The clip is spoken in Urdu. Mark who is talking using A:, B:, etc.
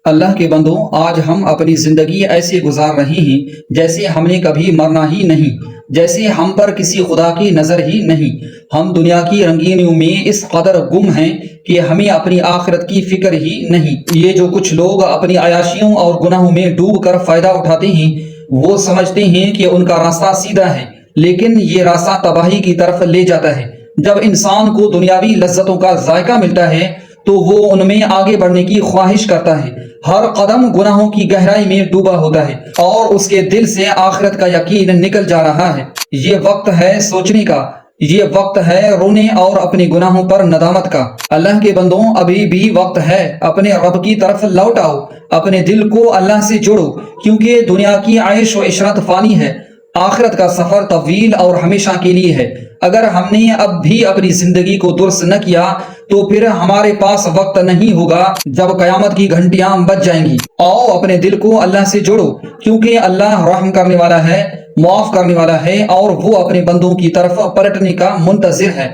A: اللہ کے بندوں، آج ہم اپنی زندگی ایسے گزار رہے ہیں جیسے ہم نے کبھی مرنا ہی نہیں، جیسے ہم پر کسی خدا کی نظر ہی نہیں۔ ہم دنیا کی رنگینیوں میں اس قدر گم ہیں کہ ہمیں اپنی آخرت کی فکر ہی نہیں۔ یہ جو کچھ لوگ اپنی عیاشیوں اور گناہوں میں ڈوب کر فائدہ اٹھاتے ہیں، وہ سمجھتے ہیں کہ ان کا راستہ سیدھا ہے، لیکن یہ راستہ تباہی کی طرف لے جاتا ہے۔ جب انسان کو دنیاوی لذتوں کا ذائقہ ملتا ہے تو وہ ان میں آگے بڑھنے کی خواہش کرتا ہے۔ ہر قدم گناہوں کی گہرائی میں ڈوبا ہوتا ہے اور اس کے دل سے آخرت کا یقین نکل جا رہا ہے۔ یہ وقت ہے سوچنے کا، یہ وقت ہے رونے اور اپنے گناہوں پر ندامت کا۔ اللہ کے بندوں، ابھی بھی وقت ہے، اپنے رب کی طرف لوٹ آؤ، اپنے دل کو اللہ سے جوڑو، کیونکہ دنیا کی عیش و عشرت فانی ہے، آخرت کا سفر طویل اور ہمیشہ کے لیے ہے۔ اگر ہم نے اب بھی اپنی زندگی کو درست نہ کیا تو پھر ہمارے پاس وقت نہیں ہوگا جب قیامت کی گھنٹیاں بج جائیں گی۔ آؤ اپنے دل کو اللہ سے جوڑو، کیونکہ اللہ رحم کرنے والا ہے، معاف کرنے والا ہے، اور وہ اپنے بندوں کی طرف پلٹنے کا منتظر ہے۔